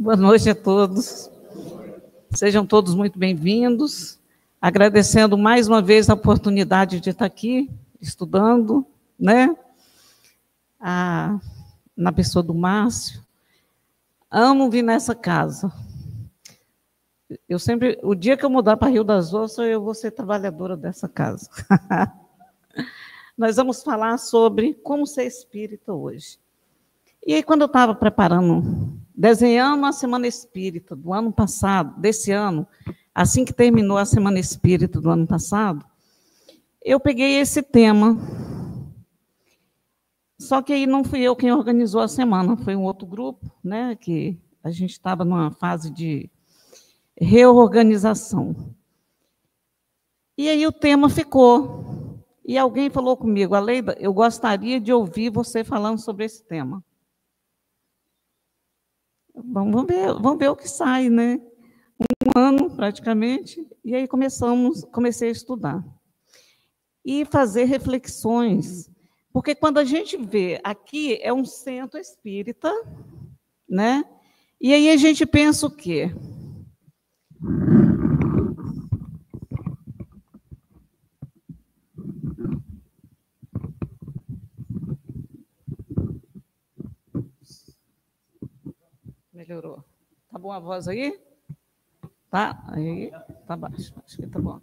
Boa noite a todos. Sejam todos muito bem-vindos. Agradecendo mais uma vez a oportunidade de estar aqui estudando, né? Na pessoa do Márcio. Amo vir nessa casa. Eu sempre, o dia que eu mudar para Rio das Ostras, eu vou ser trabalhadora dessa casa. Nós vamos falar sobre como ser espírita hoje. E aí, quando eu estava desenhando a Semana Espírita do ano passado, desse ano, assim que terminou a Semana Espírita do ano passado, eu peguei esse tema. Só que aí não fui eu quem organizou a semana, foi um outro grupo, né, que a gente estava numa fase de reorganização. E aí o tema ficou. E alguém falou comigo, Aleida, eu gostaria de ouvir você falando sobre esse tema. Vamos ver o que sai, né? Um ano, praticamente, e aí comecei a estudar. E fazer reflexões, porque quando a gente vê, aqui é um centro espírita, né? E aí a gente pensa o quê? Melhorou. Tá bom a voz aí? Tá? Aí tá baixo. Acho que tá bom.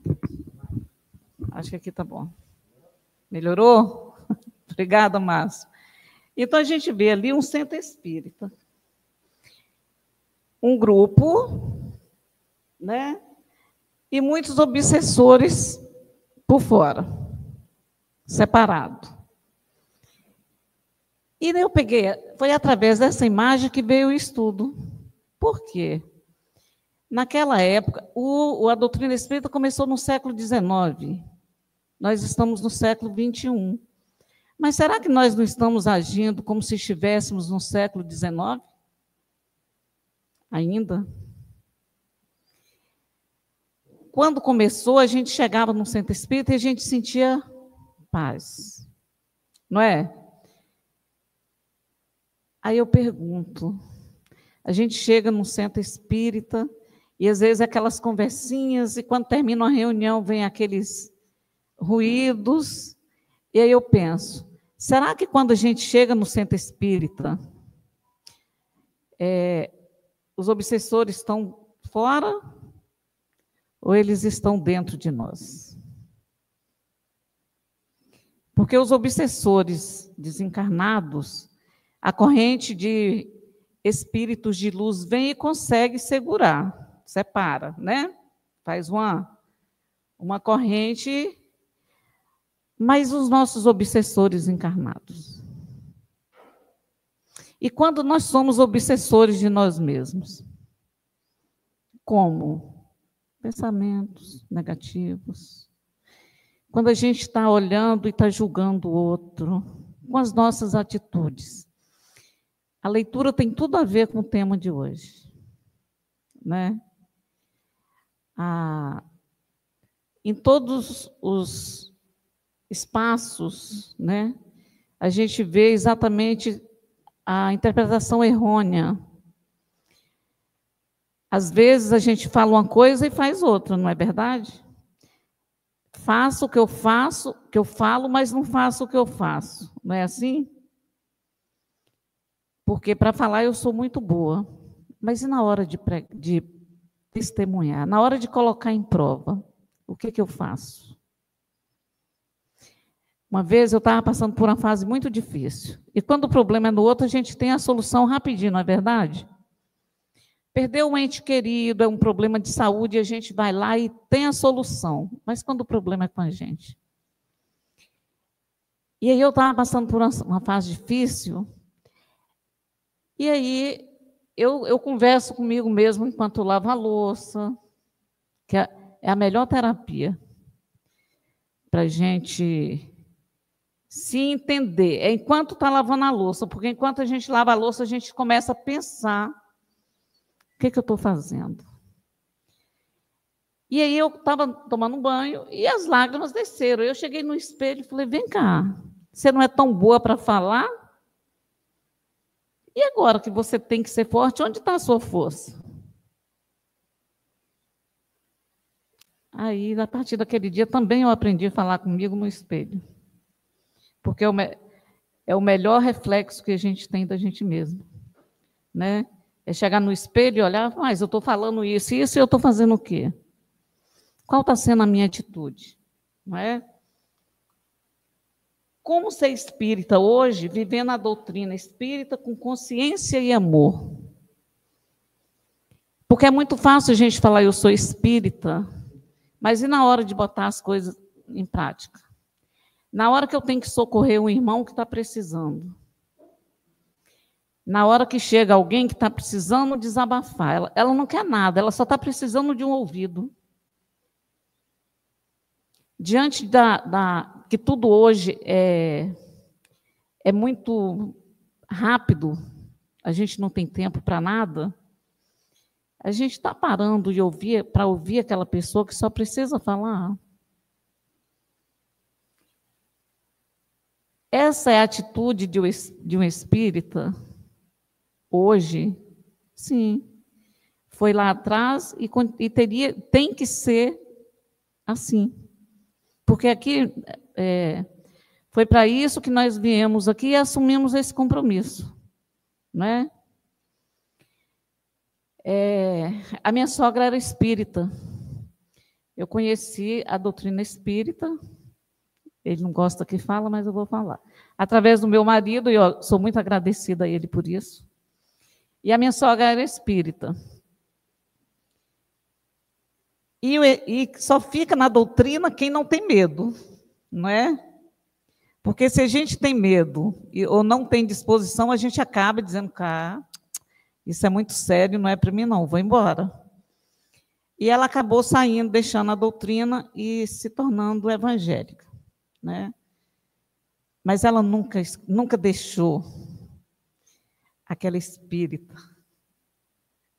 Acho que aqui tá bom. Melhorou? Obrigada, Márcio. Então, a gente vê ali um centro espírita. Um grupo, né? E muitos obsessores por fora, separado. E eu peguei, foi através dessa imagem que veio o estudo. Por quê? Naquela época, a doutrina espírita começou no século XIX. Nós estamos no século XXI. Mas será que nós não estamos agindo como se estivéssemos no século XIX? Ainda? Quando começou, a gente chegava no centro espírita e a gente sentia paz. Não é? Aí eu pergunto, a gente chega no centro espírita e às vezes aquelas conversinhas, e quando termina uma reunião vem aqueles ruídos, e aí eu penso, será que quando a gente chega no centro espírita, os obsessores estão fora ou eles estão dentro de nós? Porque os obsessores desencarnados, a corrente de espíritos de luz vem e consegue segurar, separa, né? Faz uma corrente, mas os nossos obsessores encarnados. E quando nós somos obsessores de nós mesmos? Como? Pensamentos negativos. Quando a gente está olhando e está julgando o outro, com as nossas atitudes. A leitura tem tudo a ver com o tema de hoje, né? Em todos os espaços, né, a gente vê exatamente a interpretação errônea. Às vezes a gente fala uma coisa e faz outra, não é verdade? Faço o que eu faço, que eu falo, mas não faço o que eu faço. Não é assim? Porque para falar eu sou muito boa, mas e na hora de testemunhar, na hora de colocar em prova, o que eu faço? Uma vez eu estava passando por uma fase muito difícil, e quando o problema é no outro, a gente tem a solução rapidinho, não é verdade? Perdeu um ente querido, é um problema de saúde, e a gente vai lá e tem a solução, mas quando o problema é com a gente? E aí eu estava passando por uma fase difícil, e aí eu converso comigo mesmo enquanto eu lavo a louça, que é a melhor terapia para a gente se entender. É enquanto está lavando a louça, porque enquanto a gente lava a louça, a gente começa a pensar, o que eu estou fazendo? E aí eu estava tomando um banho e as lágrimas desceram. Eu cheguei no espelho e falei, vem cá, você não é tão boa para falar? E agora que você tem que ser forte, onde está a sua força? Aí, a partir daquele dia, também eu aprendi a falar comigo no espelho. Porque é o melhor reflexo que a gente tem da gente mesmo. Né? É chegar no espelho e olhar, mas eu estou falando isso, e eu estou fazendo o quê? Qual está sendo a minha atitude? Não é? Como ser espírita hoje, vivendo a doutrina espírita com consciência e amor? Porque é muito fácil a gente falar, eu sou espírita, mas e na hora de botar as coisas em prática? Na hora que eu tenho que socorrer um irmão que está precisando. Na hora que chega alguém que está precisando desabafar. Ela não quer nada, ela só está precisando de um ouvido. Diante que tudo hoje é muito rápido, a gente não tem tempo para nada, a gente está parando para ouvir aquela pessoa que só precisa falar. Essa é a atitude de um espírita hoje? Sim. Foi lá atrás e tem que ser assim. Porque aqui foi para isso que nós viemos aqui e assumimos esse compromisso. Né? A minha sogra era espírita. Eu conheci a doutrina espírita. Ele não gosta que fala, mas eu vou falar. Através do meu marido, e eu sou muito agradecida a ele por isso. E a minha sogra era espírita. E só fica na doutrina quem não tem medo, não é? Porque se a gente tem medo ou não tem disposição, a gente acaba dizendo, isso é muito sério, não é para mim não, vou embora. E ela acabou saindo, deixando a doutrina e se tornando evangélica, né? Mas ela nunca deixou aquela espírita,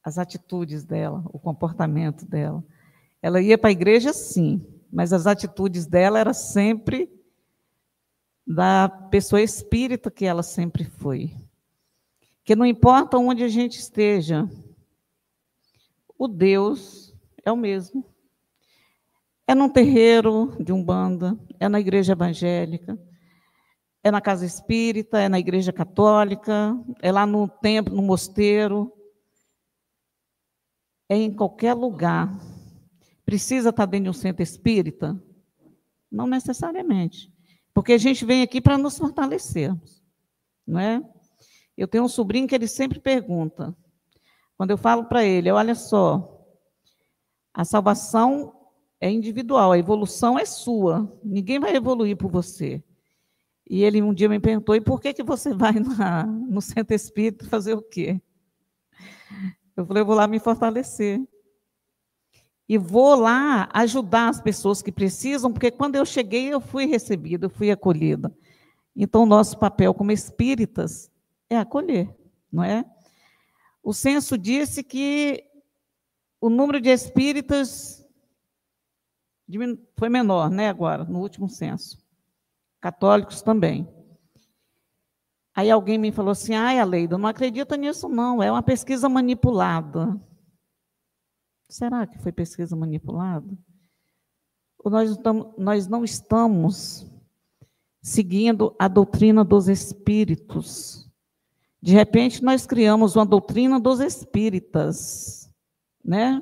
as atitudes dela, o comportamento dela. Ela ia para a igreja, sim, mas as atitudes dela eram sempre da pessoa espírita que ela sempre foi. Que não importa onde a gente esteja, o Deus é o mesmo. É num terreiro de Umbanda, é na igreja evangélica, é na casa espírita, é na igreja católica, é lá no templo, no mosteiro, é em qualquer lugar. Precisa estar dentro de um centro espírita? Não necessariamente. Porque a gente vem aqui para nos fortalecermos, não é? Eu tenho um sobrinho que ele sempre pergunta, quando eu falo para ele, olha só, a salvação é individual, a evolução é sua, ninguém vai evoluir por você. E ele um dia me perguntou, e por que você vai no centro espírita fazer o quê? Eu falei, eu vou lá me fortalecer. E vou lá ajudar as pessoas que precisam, porque quando eu cheguei, eu fui recebida, eu fui acolhida. Então, o nosso papel como espíritas é acolher, não é? O censo disse que o número de espíritas foi menor, né, agora, no último censo. Católicos também. Aí alguém me falou assim, Aleida, eu não acredito nisso não, é uma pesquisa manipulada. Será que foi pesquisa manipulada? Ou nós não estamos seguindo a doutrina dos espíritos? De repente, nós criamos uma doutrina dos espíritas, né?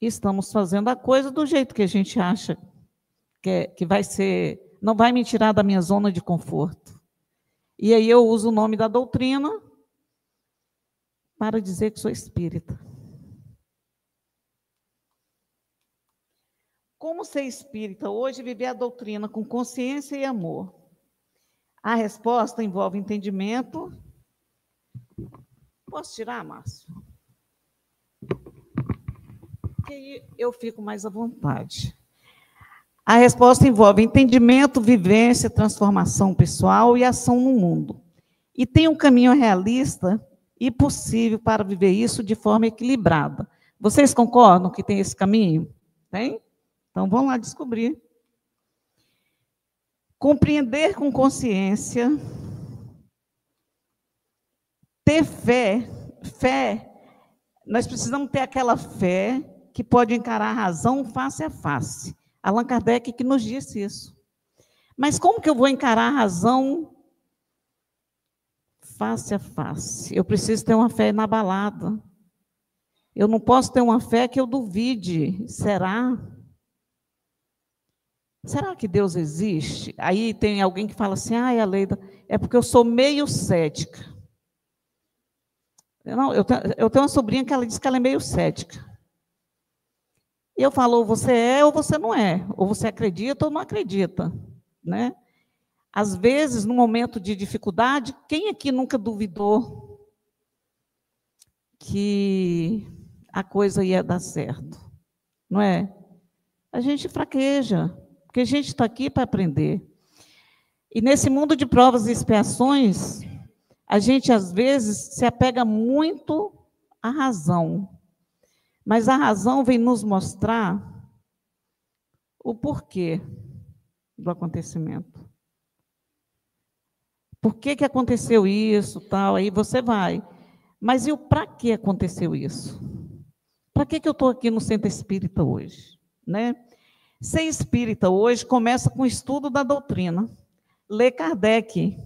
E estamos fazendo a coisa do jeito que a gente acha que vai ser, não vai me tirar da minha zona de conforto. E aí eu uso o nome da doutrina para dizer que sou espírita. Como ser espírita hoje e viver a doutrina com consciência e amor? A resposta envolve entendimento. Posso tirar, Márcio? Que aí eu fico mais à vontade. A resposta envolve entendimento, vivência, transformação pessoal e ação no mundo. E tem um caminho realista e possível para viver isso de forma equilibrada. Vocês concordam que tem esse caminho? Tem? Então, vamos lá descobrir. Compreender com consciência ter fé, nós precisamos ter aquela fé que pode encarar a razão face a face. Allan Kardec que nos disse isso. Mas como que eu vou encarar a razão face a face? Eu preciso ter uma fé inabalada. Eu não posso ter uma fé que eu duvide. Será? Será que Deus existe? Aí tem alguém que fala assim, ai, Aleida, é porque eu sou meio cética. Não, eu tenho uma sobrinha que ela diz que ela é meio cética. E eu falo, ou você é ou você não é. Ou você acredita ou não acredita. Né? Às vezes, no momento de dificuldade, quem aqui nunca duvidou que a coisa ia dar certo? Não é? A gente fraqueja, porque a gente está aqui para aprender. E nesse mundo de provas e expiações, a gente, às vezes, se apega muito à razão. Mas a razão vem nos mostrar o porquê do acontecimento. Por que aconteceu isso, tal? Aí você vai. Mas e o para que aconteceu isso? Para que eu estou aqui no Centro Espírita hoje? Né? Ser espírita hoje começa com o estudo da doutrina. Ler Kardec,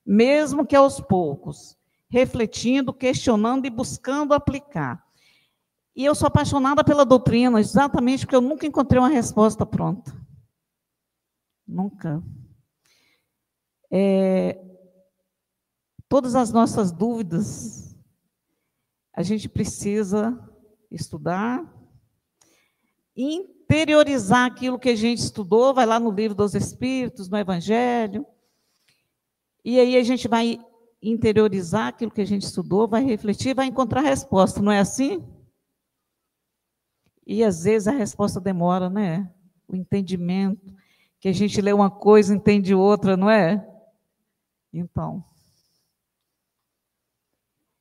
mesmo que aos poucos, refletindo, questionando e buscando aplicar. E eu sou apaixonada pela doutrina, exatamente porque eu nunca encontrei uma resposta pronta. Nunca. Todas as nossas dúvidas, a gente precisa estudar, interiorizar aquilo que a gente estudou, vai lá no Livro dos Espíritos, no Evangelho, e aí a gente vai interiorizar aquilo que a gente estudou, vai refletir, vai encontrar a resposta, não é assim? E às vezes a resposta demora, né? O entendimento, que a gente lê uma coisa, entende outra, não é? Então,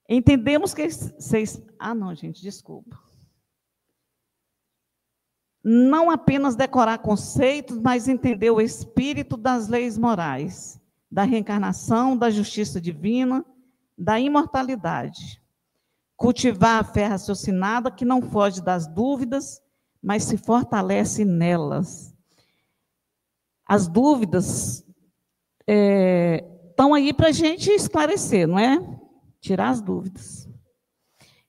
entendemos que vocês... Ah, não, gente, desculpa. Não apenas decorar conceitos, mas entender o espírito das leis morais, da reencarnação, da justiça divina, da imortalidade. Cultivar a fé raciocinada que não foge das dúvidas, mas se fortalece nelas. As dúvidas estão aí para a gente esclarecer, não é? Tirar as dúvidas.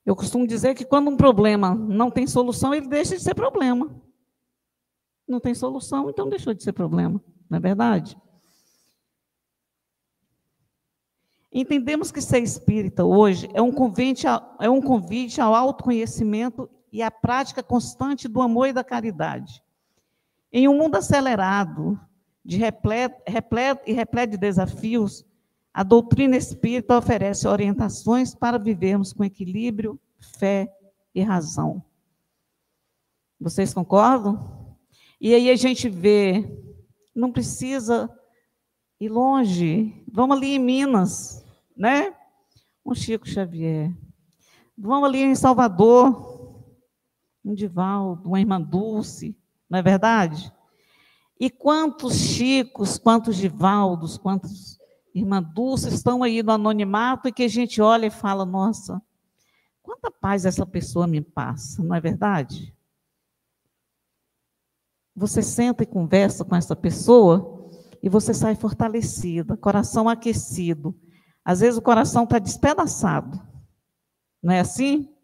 Eu costumo dizer que quando um problema não tem solução, ele deixa de ser problema. Não tem solução, então deixou de ser problema, não é verdade? Entendemos que ser espírita hoje é um convite ao autoconhecimento e à prática constante do amor e da caridade. Em um mundo acelerado, repleto de desafios, a doutrina espírita oferece orientações para vivermos com equilíbrio, fé e razão. Vocês concordam? E aí a gente vê, não precisa ir longe, vamos ali em Minas, né? Um Chico Xavier. Vamos ali em Salvador, um Divaldo, uma irmã Dulce, não é verdade? E quantos Chicos, quantos Divaldos, quantos irmã Dulce estão aí no anonimato e que a gente olha e fala, nossa, quanta paz essa pessoa me passa, não é verdade? Você senta e conversa com essa pessoa e você sai fortalecida, coração aquecido. Às vezes o coração está despedaçado, não é assim?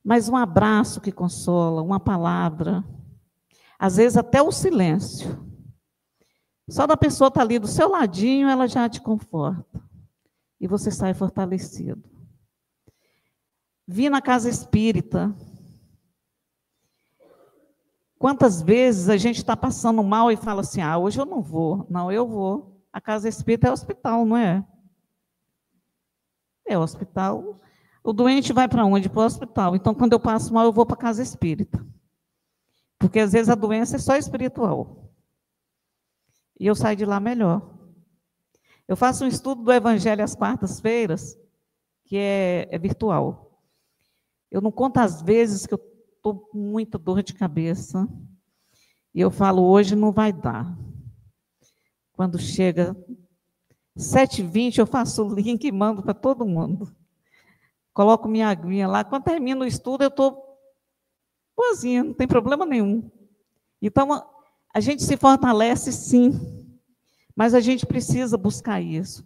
Mas um abraço que consola, uma palavra, às vezes até o silêncio. Só da pessoa estar ali do seu ladinho, ela já te conforta. E você sai fortalecido. Vi na casa espírita. Quantas vezes a gente está passando mal e fala assim, hoje eu não vou. Não, eu vou. A casa espírita é hospital, não é? É hospital. O doente vai para onde? Para o hospital. Então, quando eu passo mal, eu vou para a casa espírita. Porque, às vezes, a doença é só espiritual. E eu saio de lá melhor. Eu faço um estudo do Evangelho às quartas-feiras, que é virtual. Eu não conto as vezes que eu estou com muita dor de cabeça. E eu falo, hoje não vai dar. Quando chega, 7h20 eu faço o link e mando para todo mundo. Coloco minha aguinha lá. Quando termino o estudo, eu estou boazinha, não tem problema nenhum. Então, a gente se fortalece, sim, mas a gente precisa buscar isso.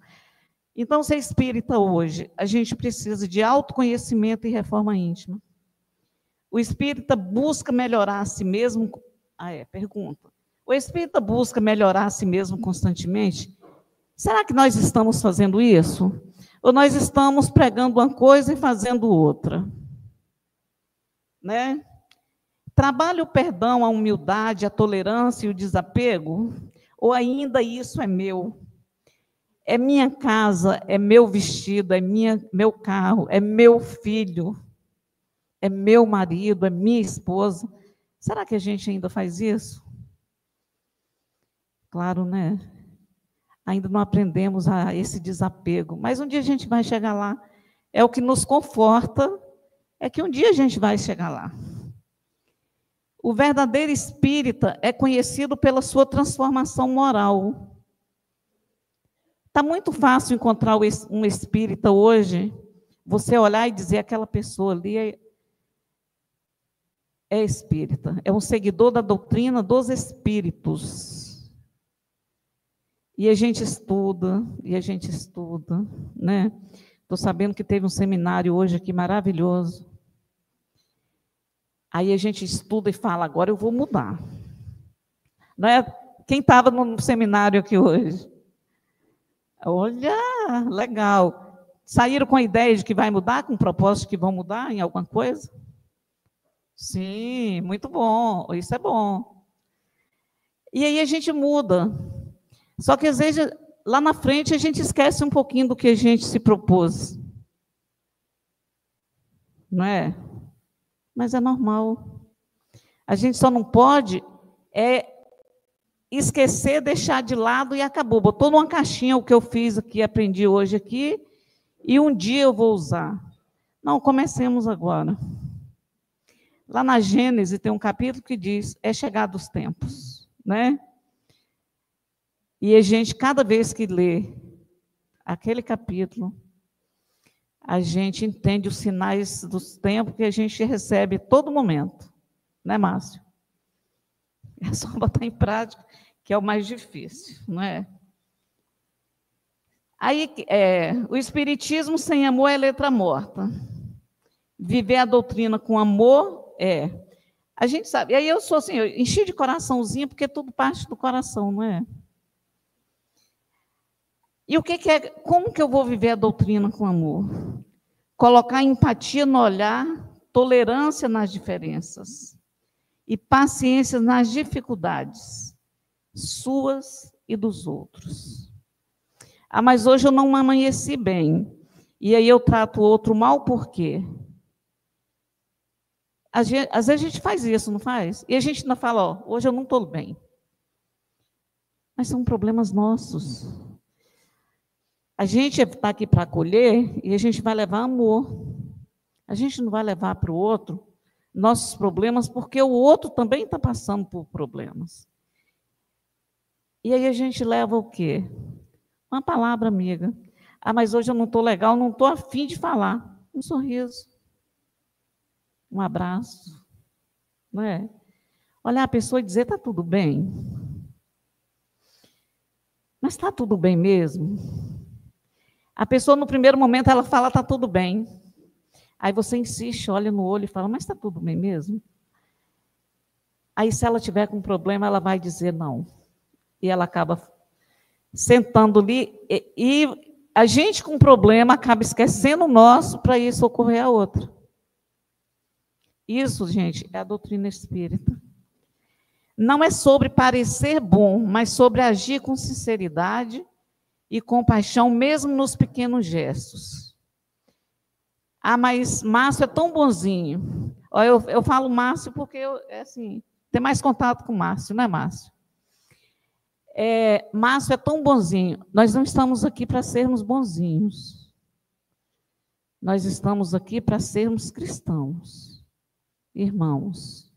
Então, ser espírita hoje, a gente precisa de autoconhecimento e reforma íntima. O espírita busca melhorar a si mesmo. Pergunta. O espírita busca melhorar a si mesmo constantemente? Será que nós estamos fazendo isso? Ou nós estamos pregando uma coisa e fazendo outra? Né? Trabalha o perdão, a humildade, a tolerância e o desapego? Ou ainda isso é meu? É minha casa, é meu vestido, é meu carro, é meu filho, é meu marido, é minha esposa. Será que a gente ainda faz isso? Claro, né? Ainda não aprendemos a esse desapego, mas um dia a gente vai chegar lá. É o que nos conforta, é que um dia a gente vai chegar lá. O verdadeiro espírita é conhecido pela sua transformação moral. Está muito fácil encontrar um espírita hoje, você olhar e dizer aquela pessoa ali é espírita, é um seguidor da doutrina dos espíritos. E a gente estuda, né? Estou sabendo que teve um seminário hoje aqui maravilhoso. Aí a gente estuda e fala, agora eu vou mudar. Não é? Quem estava no seminário aqui hoje? Olha, legal. Saíram com a ideia de que vai mudar, com o propósito de que vão mudar em alguma coisa? Sim, muito bom, isso é bom. E aí a gente muda. Só que às vezes, lá na frente, a gente esquece um pouquinho do que a gente se propôs. Não é? Mas é normal. A gente só não pode esquecer, deixar de lado e acabou. Botou numa caixinha o que eu fiz aqui, aprendi hoje aqui, e um dia eu vou usar. Não, comecemos agora. Lá na Gênesis tem um capítulo que diz, é chegado os tempos, né? E a gente, cada vez que lê aquele capítulo, a gente entende os sinais dos tempos que a gente recebe a todo momento, né, Márcio? É só botar em prática, que é o mais difícil, não é? Aí, o espiritismo sem amor é letra morta. Viver a doutrina com amor a gente sabe. E aí eu sou assim, eu enchi de coraçãozinho, porque tudo parte do coração, não é? E o que é, como que eu vou viver a doutrina com amor? Colocar empatia no olhar, tolerância nas diferenças e paciência nas dificuldades, suas e dos outros. Ah, mas hoje eu não amanheci bem. E aí eu trato o outro mal por quê? Às vezes a gente faz isso, não faz? E a gente ainda fala, ó, hoje eu não estou bem. Mas são problemas nossos. A gente está aqui para acolher e a gente vai levar amor. A gente não vai levar para o outro nossos problemas, porque o outro também está passando por problemas. E aí a gente leva o quê? Uma palavra amiga. Ah, mas hoje eu não estou legal, não estou afim de falar. Um sorriso. Um abraço. Não é? Olhar a pessoa e dizer, está tudo bem? Mas está tudo bem mesmo? A pessoa, no primeiro momento, ela fala, está tudo bem. Aí você insiste, olha no olho e fala, mas está tudo bem mesmo? Aí, se ela tiver com problema, ela vai dizer não. E ela acaba sentando ali, e a gente com problema acaba esquecendo o nosso para ir socorrer a outra. Isso, gente, é a doutrina espírita. Não é sobre parecer bom, mas sobre agir com sinceridade e compaixão, mesmo nos pequenos gestos. Ah, mas Márcio é tão bonzinho. Eu falo Márcio porque assim, tem mais contato com o Márcio, não é, Márcio? Márcio é tão bonzinho. Nós não estamos aqui para sermos bonzinhos. Nós estamos aqui para sermos cristãos, irmãos,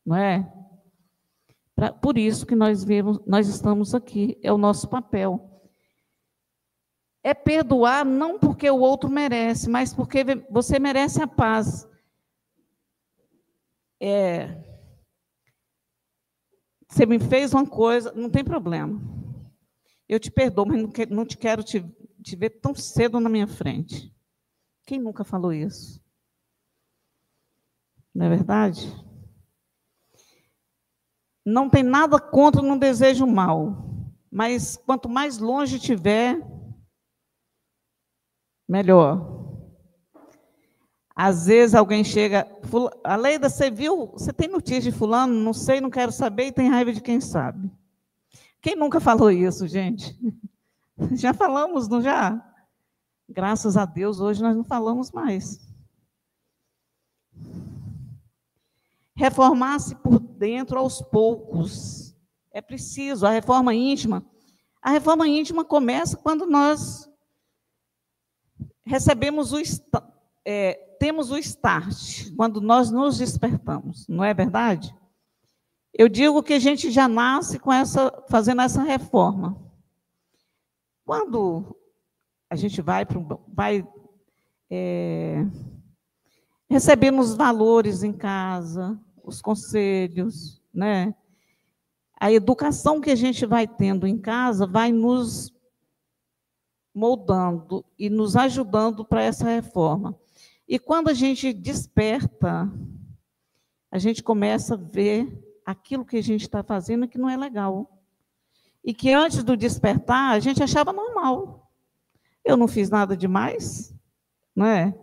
não é? Por isso que nós estamos aqui, é o nosso papel. É perdoar não porque o outro merece, mas porque você merece a paz. Você me fez uma coisa, não tem problema. Eu te perdoo, mas não te quero te ver tão cedo na minha frente. Quem nunca falou isso? Não é verdade? Não tem nada contra, não desejo mal. Mas quanto mais longe tiver, melhor. Às vezes alguém chega, Aleida, você viu? Você tem notícia de fulano? Não sei, não quero saber e tem raiva de quem sabe. Quem nunca falou isso, gente? Já falamos, não já? Graças a Deus, hoje nós não falamos mais. Reformar-se por dentro aos poucos. É preciso, a reforma íntima. A reforma íntima começa quando nós recebemos temos o start, quando nós nos despertamos, não é verdade? Eu digo que a gente já nasce fazendo essa reforma. Quando a gente vai recebendo os valores em casa, os conselhos, né? A educação que a gente vai tendo em casa vai nos moldando e nos ajudando para essa reforma. E quando a gente desperta, a gente começa a ver aquilo que a gente está fazendo que não é legal. E que antes do despertar, a gente achava normal. Eu não fiz nada demais, não é?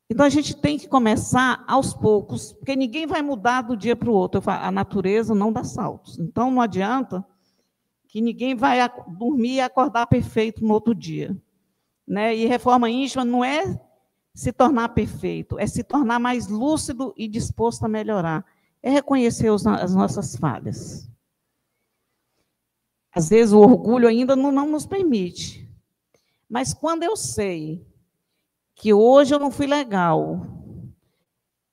Então, a gente tem que começar aos poucos, porque ninguém vai mudar do dia para o outro. A natureza não dá saltos. Então, não adianta que ninguém vai dormir e acordar perfeito no outro dia. Né? E reforma íntima não é se tornar perfeito, é se tornar mais lúcido e disposto a melhorar. É reconhecer as nossas falhas. Às vezes, o orgulho ainda não nos permite. Mas quando eu sei que hoje eu não fui legal,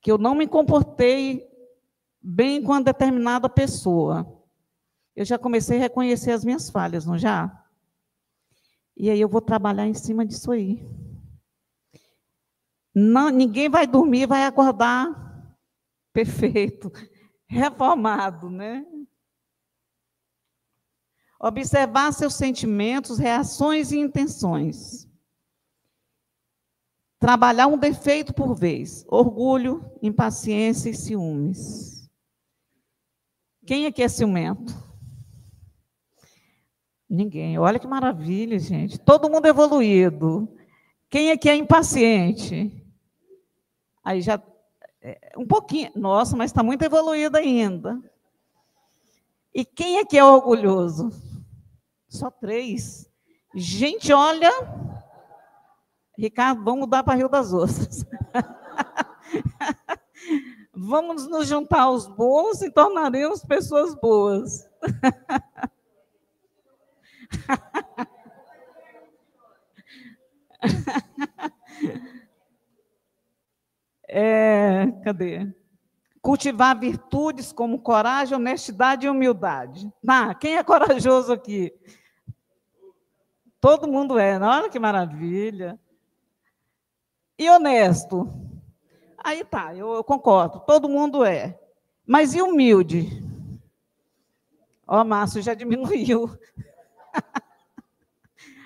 que eu não me comportei bem com uma determinada pessoa, eu já comecei a reconhecer as minhas falhas, não já? E aí eu vou trabalhar em cima disso aí. Não, ninguém vai dormir, vai acordar perfeito, reformado, né? Observar seus sentimentos, reações e intenções. Trabalhar um defeito por vez. Orgulho, impaciência e ciúmes. Quem aqui é ciumento? Ninguém. Olha que maravilha, gente. Todo mundo evoluído. Quem aqui é impaciente? Aí já... um pouquinho. Nossa, mas está muito evoluído ainda. E quem aqui é orgulhoso? Só 3. Gente, olha... Ricardo, vamos mudar para Rio das Ostras. Vamos nos juntar aos bons e tornaremos pessoas boas. Cadê? Cultivar virtudes como coragem, honestidade e humildade. Quem é corajoso aqui? Todo mundo é. Olha que maravilha. E honesto? Aí tá, eu concordo. Todo mundo é. Mas e humilde? Ó, Márcio, já diminuiu.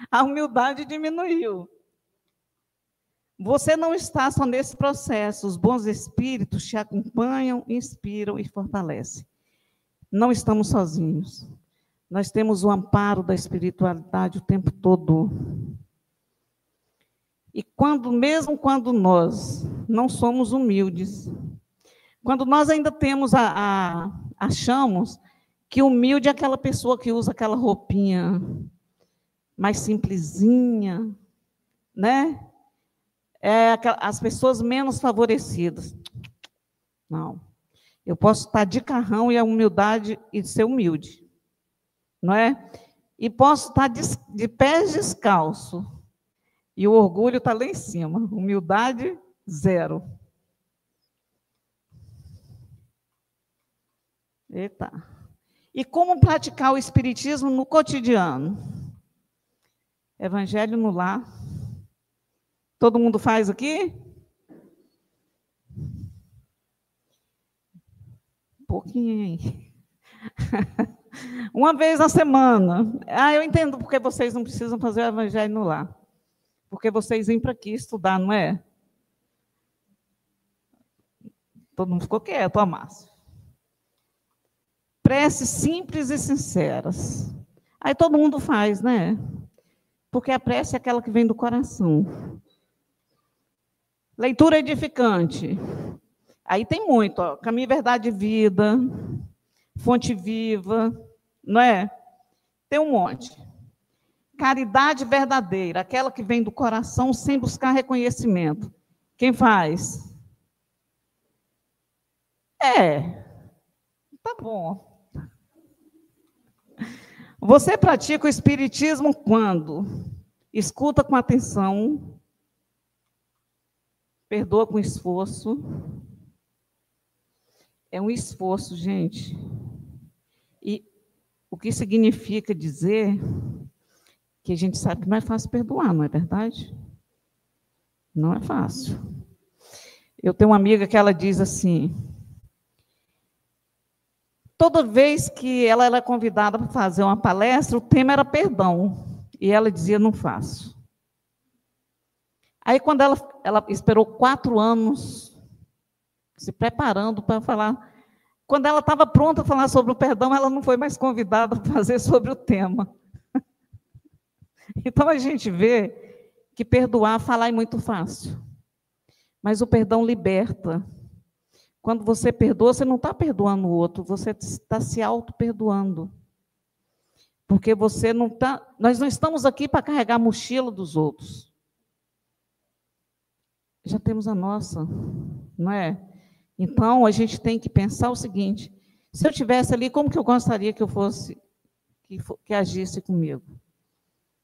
A humildade diminuiu. Você não está só nesse processo. Os bons espíritos te acompanham, inspiram e fortalecem. Não estamos sozinhos. Nós temos o amparo da espiritualidade o tempo todo. E mesmo quando nós não somos humildes, quando nós ainda achamos que humilde é aquela pessoa que usa aquela roupinha mais simplesinha, né? As pessoas menos favorecidas. Não. Eu posso estar de carrão e a humildade e ser humilde, não é? E posso estar de pés descalço e o orgulho está lá em cima. Humildade, 0. Eita. E como praticar o espiritismo no cotidiano? Evangelho no lar. Todo mundo faz aqui? Um pouquinho, hein? Uma vez na semana. Eu entendo porque vocês não precisam fazer o evangelho no lar. Porque vocês vêm para aqui estudar, não é? Todo mundo ficou quieto, ó, Márcio. Preces simples e sinceras. Aí todo mundo faz, né? Porque a prece é aquela que vem do coração. Leitura edificante. Aí tem muito, ó. Caminho, Verdade e Vida, Fonte Viva, não é? Tem um monte. Caridade verdadeira, aquela que vem do coração sem buscar reconhecimento. Quem faz? Tá bom. Você pratica o espiritismo quando escuta com atenção, perdoa com esforço. É um esforço, gente. E o que significa dizer que a gente sabe que não é fácil perdoar, não é verdade? Não é fácil. Eu tenho uma amiga que ela diz assim, toda vez que ela era convidada para fazer uma palestra, o tema era perdão. E ela dizia, não faço. Aí, quando ela esperou 4 anos, se preparando para falar, quando ela estava pronta a falar sobre o perdão, ela não foi mais convidada para fazer sobre o tema. Então, a gente vê que perdoar, falar é muito fácil. Mas o perdão liberta. Quando você perdoa, você não está perdoando o outro, você está se auto-perdoando. Porque você não está... Nós não estamos aqui para carregar a mochila dos outros. Já temos a nossa, não é? Então, a gente tem que pensar o seguinte, se eu estivesse ali, como que eu gostaria que eu fosse, que agisse comigo?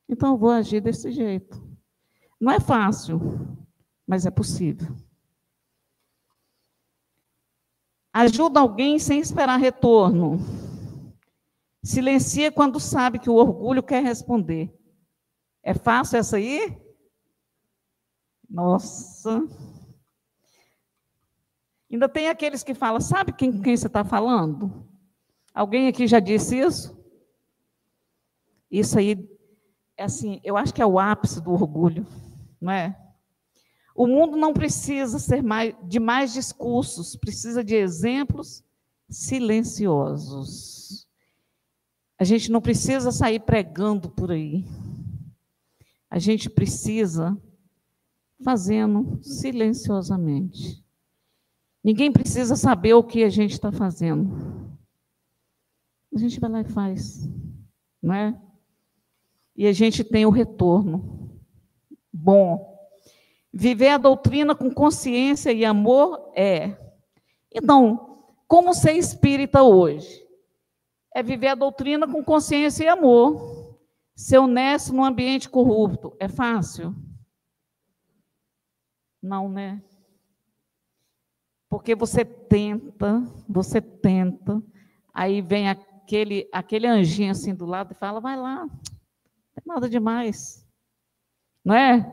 Então, eu vou agir desse jeito. Não é fácil, mas é possível. Ajuda alguém sem esperar retorno. Silencia quando sabe que o orgulho quer responder. É fácil essa aí? Nossa. Ainda tem aqueles que falam, sabe com quem você está falando? Alguém aqui já disse isso? Isso aí, é assim, eu acho que é o ápice do orgulho, não é? O mundo não precisa ser de mais discursos, precisa de exemplos silenciosos. A gente não precisa sair pregando por aí. A gente precisa fazendo silenciosamente. Ninguém precisa saber o que a gente está fazendo. A gente vai lá e faz, não é? E a gente tem o retorno. Bom, viver a doutrina com consciência e amor é. Então, como ser espírita hoje? É viver a doutrina com consciência e amor. Ser honesto num ambiente corrupto. É fácil? Não, né? Porque você tenta, aí vem aquele anjinho assim do lado e fala, vai lá, não tem nada demais. Não é?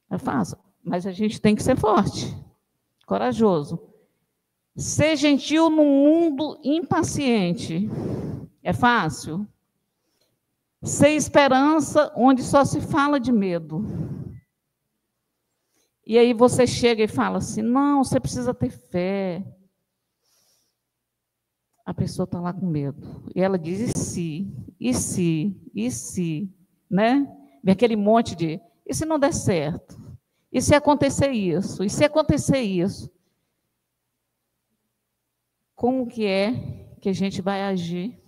É fácil, mas a gente tem que ser forte, corajoso. Ser gentil num mundo impaciente. É fácil? Ser esperança onde só se fala de medo. E aí você chega e fala assim, não, você precisa ter fé. A pessoa está lá com medo. E ela diz, e se, né? Vem aquele monte de, e se não der certo? E se acontecer isso? E se acontecer isso? Como que é que a gente vai agir?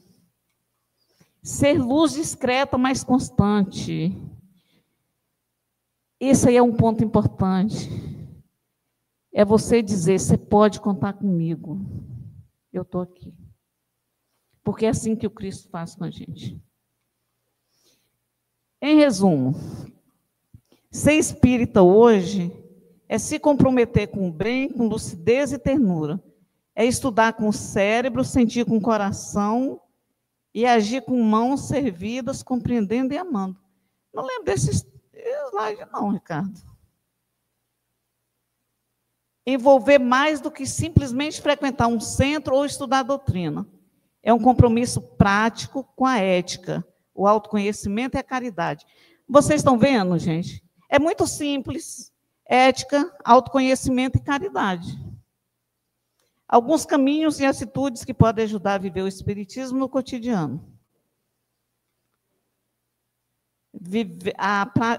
Ser luz discreta, mas constante. Esse aí é um ponto importante. É você dizer, você pode contar comigo. Eu estou aqui. Porque é assim que o Cristo faz com a gente. Em resumo, ser espírita hoje é se comprometer com o bem, com lucidez e ternura. É estudar com o cérebro, sentir com o coração e agir com mãos servidas, compreendendo e amando. Não lembro desses slides, não, Ricardo. Envolver mais do que simplesmente frequentar um centro ou estudar a doutrina. É um compromisso prático com a ética, o autoconhecimento e a caridade. Vocês estão vendo, gente? É muito simples. Ética, autoconhecimento e caridade. Alguns caminhos e atitudes que podem ajudar a viver o espiritismo no cotidiano.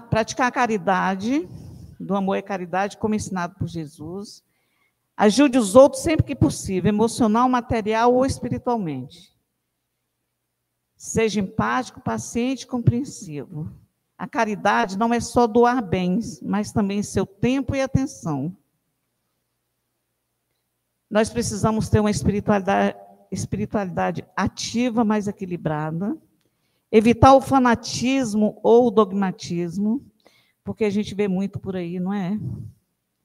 Praticar a caridade, do amor e caridade, como ensinado por Jesus. Ajude os outros sempre que possível, emocional, material ou espiritualmente. Seja empático, paciente e compreensivo. A caridade não é só doar bens, mas também seu tempo e atenção. Nós precisamos ter uma espiritualidade ativa, mais equilibrada. Evitar o fanatismo ou o dogmatismo, porque a gente vê muito por aí, não é?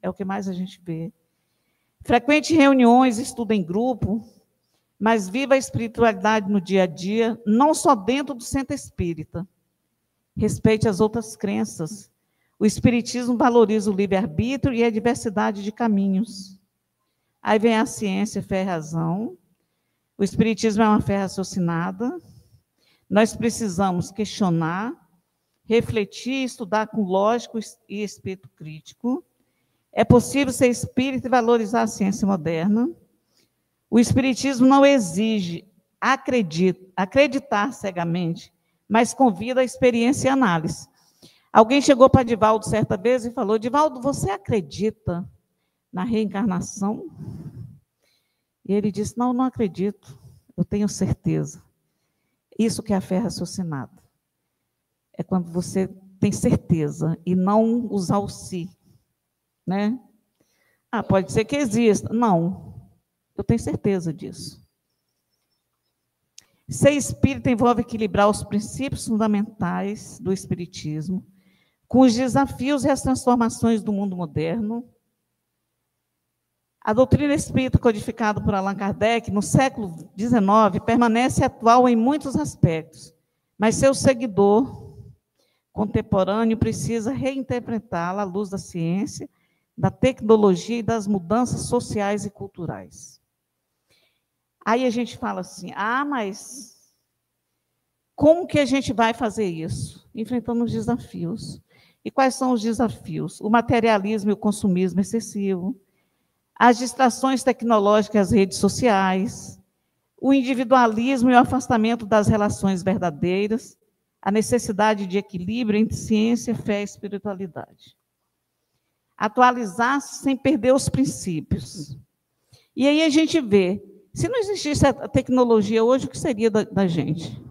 É o que mais a gente vê. Frequente reuniões, estudo em grupo, mas viva a espiritualidade no dia a dia, não só dentro do centro espírita. Respeite as outras crenças. O espiritismo valoriza o livre-arbítrio e a diversidade de caminhos. Aí vem a ciência, fé e razão. O espiritismo é uma fé raciocinada. Nós precisamos questionar, refletir, estudar com lógico e espírito crítico. É possível ser espírita e valorizar a ciência moderna. O espiritismo não exige acreditar cegamente, mas convida a experiência e análise. Alguém chegou para Divaldo certa vez e falou: Divaldo, você acredita na reencarnação? E ele disse: não, não acredito, eu tenho certeza. Isso que é a fé raciocinada. É quando você tem certeza e não usar o si, né? Ah, pode ser que exista. Não, eu tenho certeza disso. Ser espírita envolve equilibrar os princípios fundamentais do espiritismo com os desafios e as transformações do mundo moderno. A doutrina espírita codificada por Allan Kardec no século XIX permanece atual em muitos aspectos, mas seu seguidor contemporâneo precisa reinterpretá-la à luz da ciência, da tecnologia e das mudanças sociais e culturais. Aí a gente fala assim: ah, mas como que a gente vai fazer isso? Enfrentando os desafios. E quais são os desafios? O materialismo e o consumismo excessivo, as distrações tecnológicas, as redes sociais, o individualismo e o afastamento das relações verdadeiras, a necessidade de equilíbrio entre ciência, fé e espiritualidade. Atualizar-se sem perder os princípios. E aí a gente vê, se não existisse a tecnologia hoje, o que seria da gente?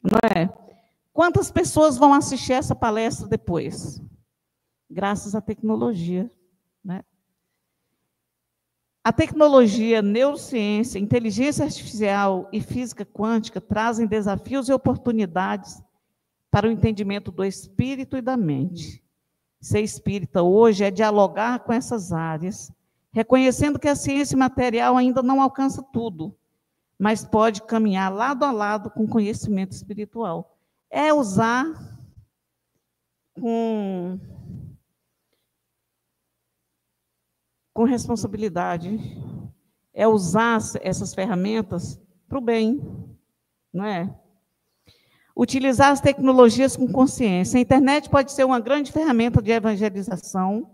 Não é? Quantas pessoas vão assistir essa palestra depois? Graças à tecnologia, né? A tecnologia, neurociência, inteligência artificial e física quântica trazem desafios e oportunidades para o entendimento do espírito e da mente. Ser espírita hoje é dialogar com essas áreas, reconhecendo que a ciência material ainda não alcança tudo, mas pode caminhar lado a lado com conhecimento espiritual. É usar com responsabilidade, é usar essas ferramentas para o bem, não é? Utilizar as tecnologias com consciência. A internet pode ser uma grande ferramenta de evangelização,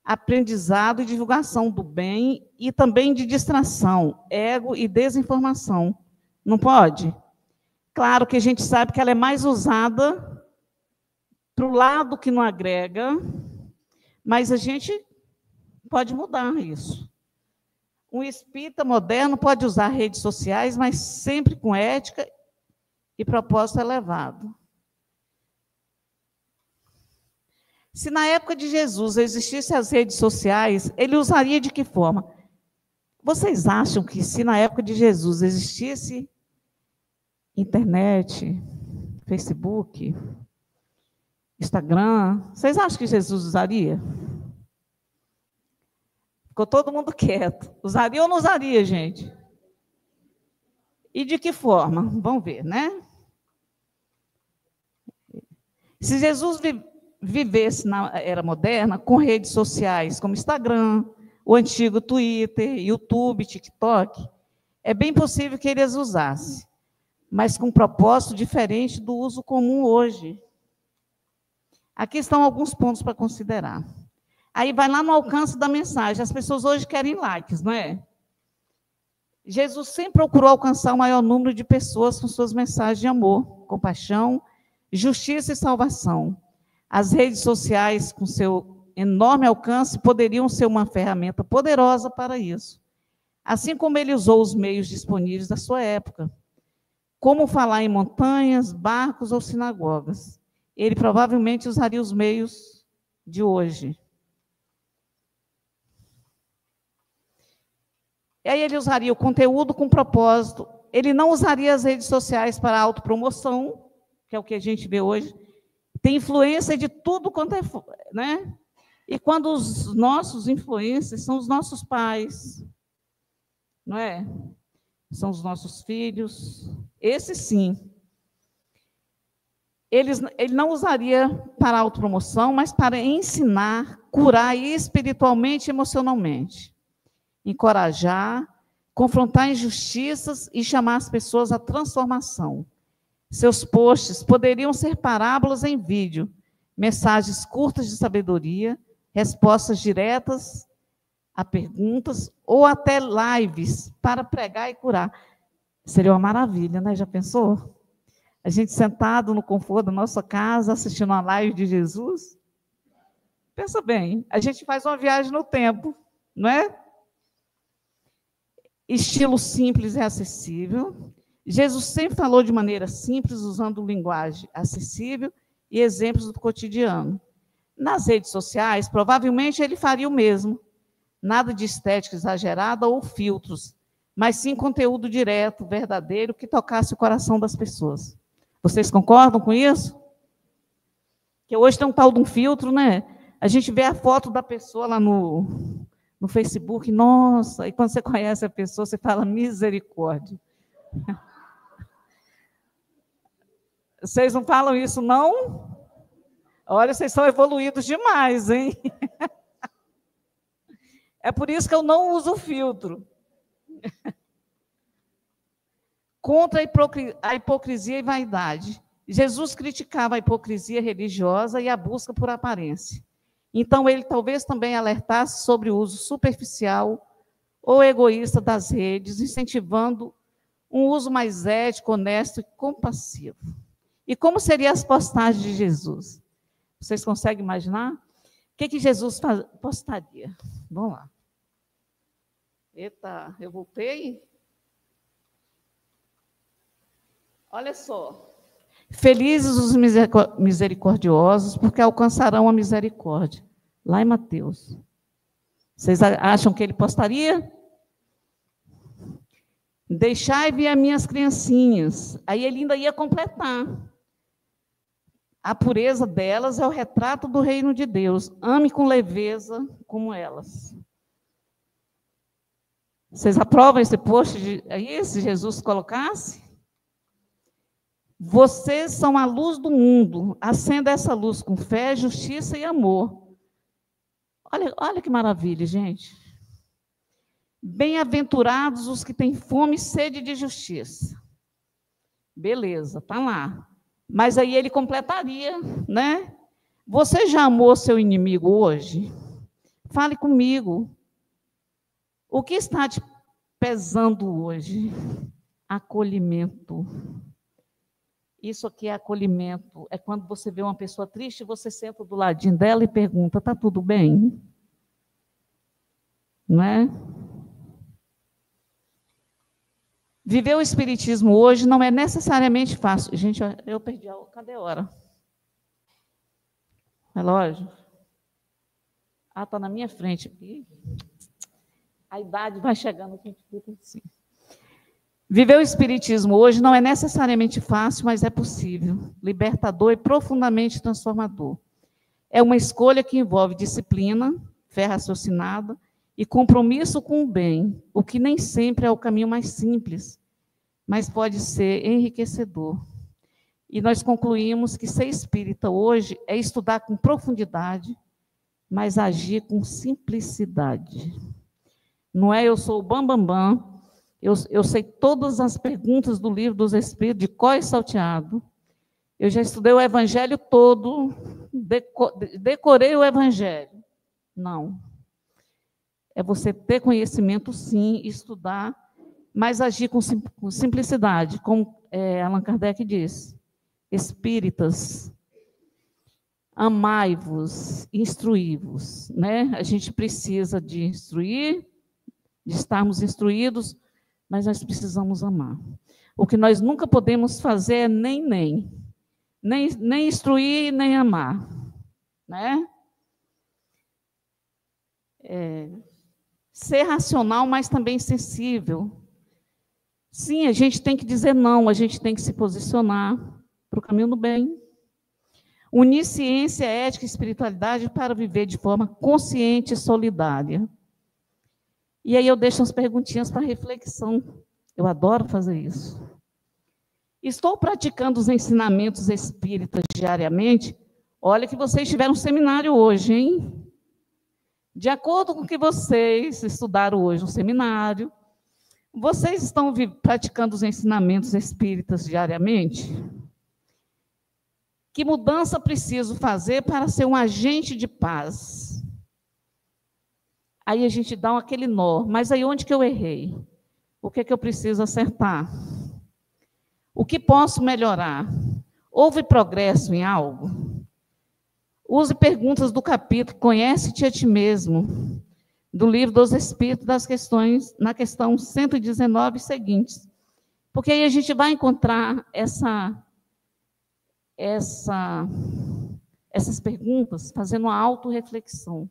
aprendizado e divulgação do bem e também de distração, ego e desinformação. Não pode? Claro que a gente sabe que ela é mais usada para o lado que não agrega, mas a gente pode mudar isso. Um espírita moderno pode usar redes sociais, mas sempre com ética e propósito elevado. Se na época de Jesus existissem as redes sociais, ele usaria de que forma? Vocês acham que se na época de Jesus existisse internet, Facebook, Instagram, vocês acham que Jesus usaria? Ficou todo mundo quieto. Usaria ou não usaria, gente? E de que forma? Vamos ver, né? Se Jesus vivesse na era moderna, com redes sociais como Instagram, o antigo Twitter, YouTube, TikTok, é bem possível que ele as usasse, mas com um propósito diferente do uso comum hoje. Aqui estão alguns pontos para considerar. Aí vai lá no alcance da mensagem. As pessoas hoje querem likes, não é? Jesus sempre procurou alcançar o maior número de pessoas com suas mensagens de amor, compaixão, justiça e salvação. As redes sociais, com seu enorme alcance, poderiam ser uma ferramenta poderosa para isso. Assim como ele usou os meios disponíveis da sua época. Como falar em montanhas, barcos ou sinagogas. Ele provavelmente usaria os meios de hoje. E aí ele usaria o conteúdo com propósito. Ele não usaria as redes sociais para autopromoção, que é o que a gente vê hoje. Tem influência de tudo quanto é, né? E quando os nossos influencers são os nossos pais, não é? São os nossos filhos. Esse sim. Ele não usaria para autopromoção, mas para ensinar, curar espiritualmente e emocionalmente. Encorajar, confrontar injustiças e chamar as pessoas à transformação. Seus posts poderiam ser parábolas em vídeo, mensagens curtas de sabedoria, respostas diretas a perguntas ou até lives para pregar e curar. Seria uma maravilha, né? Já pensou? A gente sentado no conforto da nossa casa, assistindo uma live de Jesus. Pensa bem, a gente faz uma viagem no tempo, não é? Estilo simples e acessível. Jesus sempre falou de maneira simples, usando linguagem acessível e exemplos do cotidiano. Nas redes sociais, provavelmente ele faria o mesmo. Nada de estética exagerada ou filtros, mas sim conteúdo direto, verdadeiro, que tocasse o coração das pessoas. Vocês concordam com isso? Que hoje tem um tal de um filtro, né? A gente vê a foto da pessoa lá no Facebook, nossa, e quando você conhece a pessoa, você fala misericórdia. Vocês não falam isso, não? Olha, vocês são evoluídos demais, hein? É por isso que eu não uso filtro. Contra a hipocrisia e vaidade. Jesus criticava a hipocrisia religiosa e a busca por aparência. Então, ele talvez também alertasse sobre o uso superficial ou egoísta das redes, incentivando um uso mais ético, honesto e compassivo. E como seriam as postagens de Jesus? Vocês conseguem imaginar? O que Jesus postaria? Vamos lá. Eita, eu voltei. Olha só. Felizes os misericordiosos, porque alcançarão a misericórdia. Lá em Mateus. Vocês acham que ele postaria? Deixai vir as minhas criancinhas. Aí ele ainda ia completar. A pureza delas é o retrato do reino de Deus. Ame com leveza como elas. Vocês aprovam esse post aí, se Jesus colocasse? Vocês são a luz do mundo. Acenda essa luz com fé, justiça e amor. Olha que maravilha, gente. Bem-aventurados os que têm fome e sede de justiça. Beleza, está lá. Mas aí ele completaria, né? Você já amou seu inimigo hoje? Fale comigo. O que está te pesando hoje? Acolhimento. Isso aqui é acolhimento. É quando você vê uma pessoa triste, você senta do ladinho dela e pergunta, está tudo bem? Não é? Viver o espiritismo hoje não é necessariamente fácil. Gente, eu perdi a hora. Cadê a hora? Relógio? Ah, está na minha frente. A idade vai chegando, a gente fica assim. Viver o espiritismo hoje não é necessariamente fácil, mas é possível. Libertador e profundamente transformador. É uma escolha que envolve disciplina, fé raciocinada, e compromisso com o bem, o que nem sempre é o caminho mais simples, mas pode ser enriquecedor. E nós concluímos que ser espírita hoje é estudar com profundidade, mas agir com simplicidade. Não é eu sou o bambambam, eu sei todas as perguntas do livro dos Espíritos, de cor e salteado. Eu já estudei o Evangelho todo, decorei o Evangelho. Não. É você ter conhecimento, sim, estudar, mas agir com simplicidade, como Allan Kardec diz. Espíritas, amai-vos, instruí-vos, né? A gente precisa de instruir, de estarmos instruídos, mas nós precisamos amar. O que nós nunca podemos fazer é nem instruir, nem amar, né? Ser racional, mas também sensível. Sim, a gente tem que dizer não, a gente tem que se posicionar para o caminho do bem. Unir ciência, ética e espiritualidade para viver de forma consciente e solidária. E aí eu deixo as perguntinhas para reflexão. Eu adoro fazer isso. Estou praticando os ensinamentos espíritas diariamente? Olha que vocês tiveram um seminário hoje, hein? De acordo com o que vocês estudaram hoje no seminário, vocês estão praticando os ensinamentos espíritas diariamente? Que mudança preciso fazer para ser um agente de paz? Aí a gente dá aquele nó, mas aí onde que eu errei? O que é que eu preciso acertar? O que posso melhorar? Houve progresso em algo? Use perguntas do capítulo Conhece-te a ti mesmo, do livro dos Espíritos das Questões, na questão 119 seguintes. Porque aí a gente vai encontrar essas perguntas fazendo uma autorreflexão.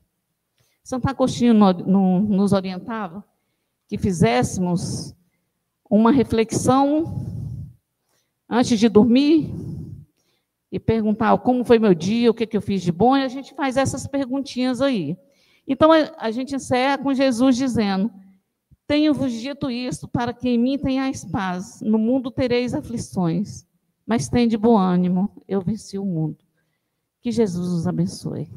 Santo Agostinho nos orientava que fizéssemos uma reflexão antes de dormir e perguntar como foi meu dia, o que eu fiz de bom, e a gente faz essas perguntinhas aí. Então, a gente encerra com Jesus dizendo: tenho-vos dito isso, para que em mim tenhais paz. No mundo tereis aflições, mas tende bom ânimo, eu venci o mundo. Que Jesus os abençoe.